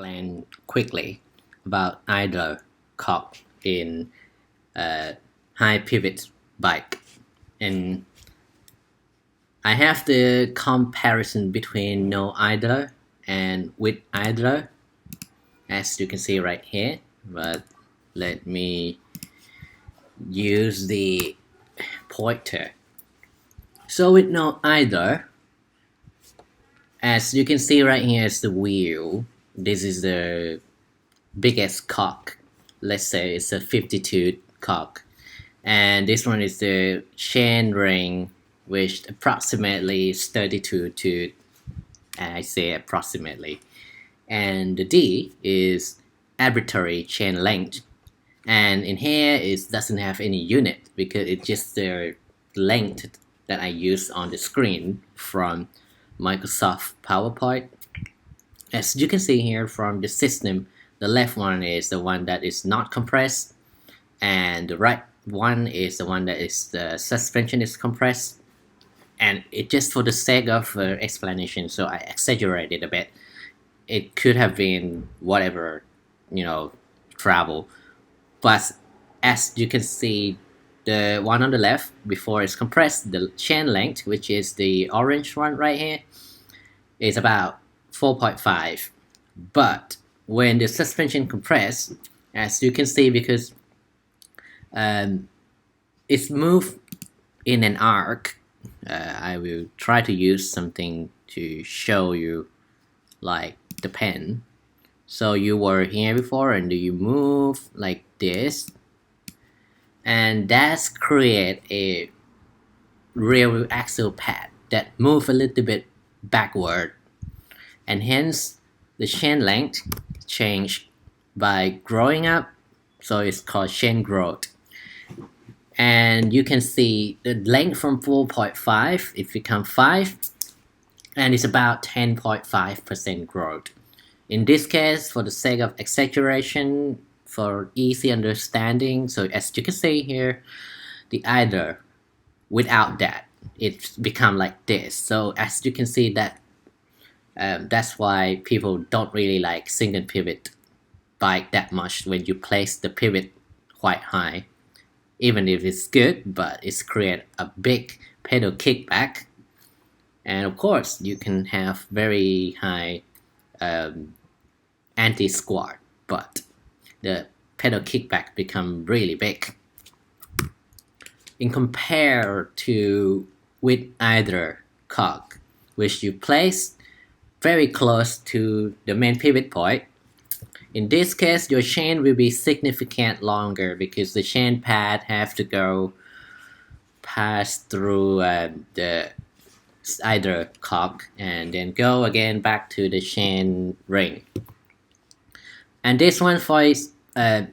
explain quickly about idler cock in a high pivot bike. And I have the comparison between no idler and with idler, as you can see right here. But let me use the pointer. So with no idler, as you can see right here is the wheel. This is the biggest cock. Let's say it's a 52 cock. And this one is the chain ring, which approximately is 32 to, I say approximately. And the D is arbitrary chain length. And in here it doesn't have any unit because it's just the length that I use on the screen from Microsoft PowerPoint. As you can see here from the system, the left one is the one that is not compressed, and the right one is the one that is the suspension is compressed. And it just for the sake of explanation, so I exaggerated a bit. It could have been whatever, travel. But as you can see, the one on the left before it's compressed, the chain length, which is the orange one right here, is about 4.5. But when the suspension compressed, as you can see, because it's moved in an arc, I will try to use something to show you, like the pen. So you were here before and you move like this, and that's create a real axle pad that move a little bit backward, and hence the chain length change by growing up, so it's called chain growth. And you can see the length from 4.5 it becomes 5, and it's about 10.5% growth. In this case, for the sake of exaggeration, for easy understanding, so as you can see here, the idler without that it's become like this. So as you can see that that's why people don't really like single pivot bike that much when you place the pivot quite high, even if it's good, but it's create a big pedal kickback. And of course you can have very high anti-squat, but the pedal kickback become really big. In compare to with either cock, which you place very close to the main pivot point. In this case, your chain will be significant longer because the chain pad have to go pass through the either cock and then go again back to the chain ring. And this one from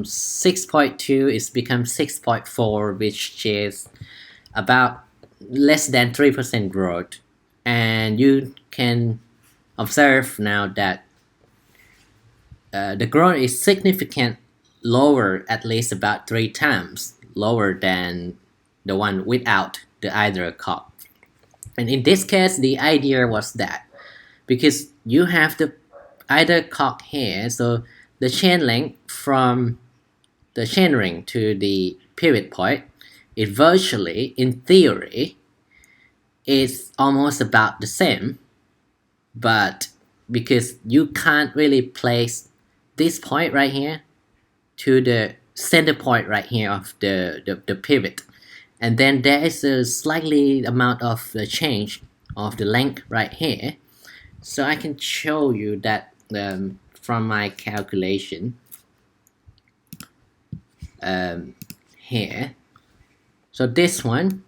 6.2 is become 6.4, which is about less than 3% growth. And you can observe now that the growth is significant lower, at least about 3 times lower than the one without the either cock. And in this case, the idea was that because you have the either cock here, so the chain length from the chain ring to the pivot point is virtually, in theory, is almost about the same. But because you can't really place this point right here to the center point right here of the pivot, and then there is a slightly amount of the change of the length right here. So I can show you that from my calculation here. So this one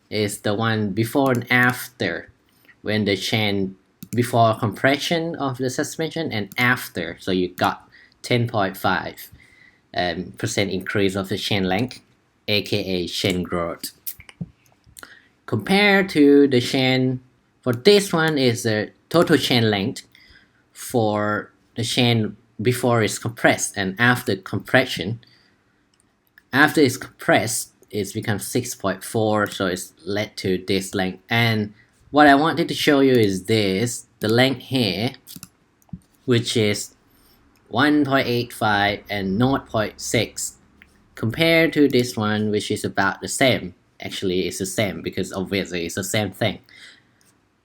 is the one before and after, when the chain before compression of the suspension and after, so you got 10.5% increase of the chain length, aka chain growth. Compared to the chain for this one is the total chain length for the chain before it's compressed and after compression. After it's compressed, it's become 6.4, so it's led to this length. And what I wanted to show you is this, the length here, which is 1.85 and 0.6 compared to this one, which is about the same. Actually, it's the same because obviously it's the same thing.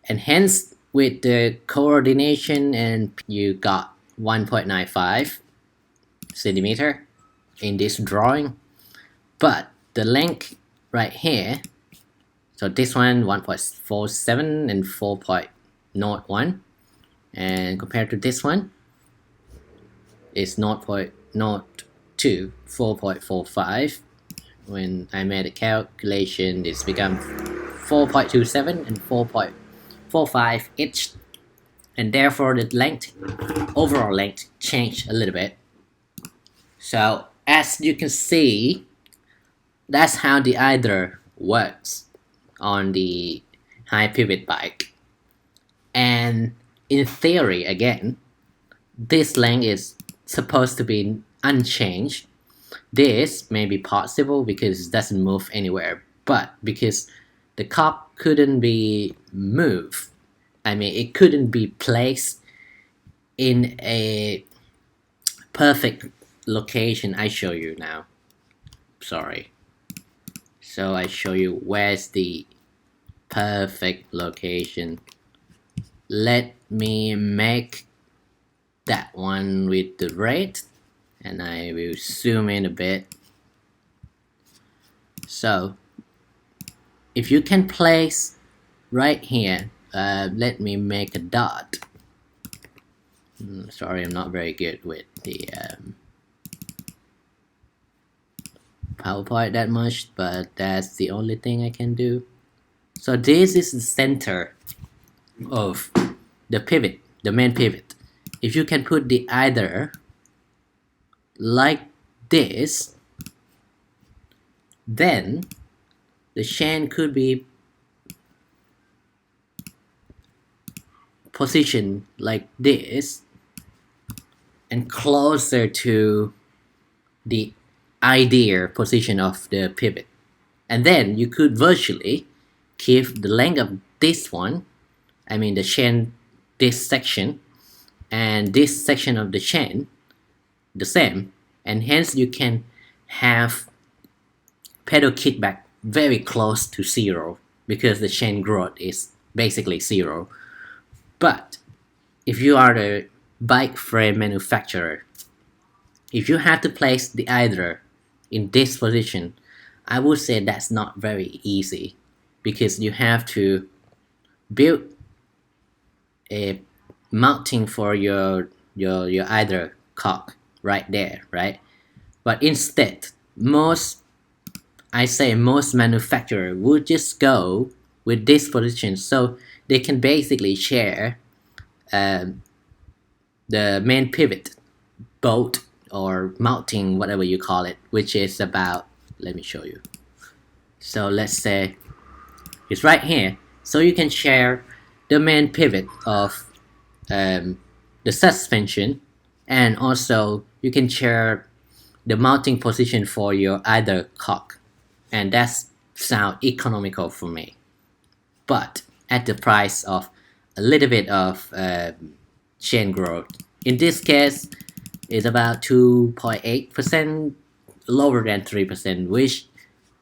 And hence, with the coordination, and you got 1.95 centimeter in this drawing, but the length right here, so this one 1.47 and 4.01, and compared to this one is 0.02, 4.45. When I made a calculation, it's become 4.27 and 4.45 each, and therefore the length, overall length, changed a little bit. So as you can see, that's how the either works on the high pivot bike. And in theory, again, this length is supposed to be unchanged. This may be possible because it doesn't move anywhere, but because the cock couldn't be moved, I mean it couldn't be placed in a perfect location. I show you now. Sorry. So I show you where's the perfect location. Let me make that one with the red, and I will zoom in a bit. So if you can place right here, let me make a dot. Sorry, I'm not very good with the PowerPoint that much, but that's the only thing I can do. So this is the center of the pivot, the main pivot. If you can put the either like this, then the chain could be positioned like this and closer to the ideal position of the pivot. And then you could virtually keep the length of this one, I mean the chain, this section, and this section of the chain the same, and hence you can have pedal kickback very close to zero because the chain growth is basically zero. But if you are the bike frame manufacturer, if you have to place the either in this position, I would say that's not very easy because you have to build a mounting for your either cock right there, right? But instead, most manufacturers would just go with this position, so they can basically share the main pivot bolt or mounting, whatever you call it, which is about, let me show you. So let's say it's right here, so you can share the main pivot of the suspension, and also you can share the mounting position for your either cock, and that sounds economical for me, but at the price of a little bit of chain growth. In this case, it's about 2.8%, lower than 3%, which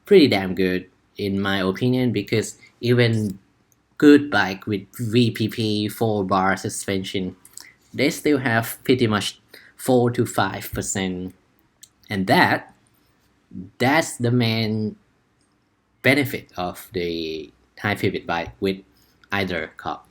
pretty damn good in my opinion, because even good bike with VPP 4-bar suspension, they still have pretty much 4 to 5%, and that's the main benefit of the high pivot bike with either cock.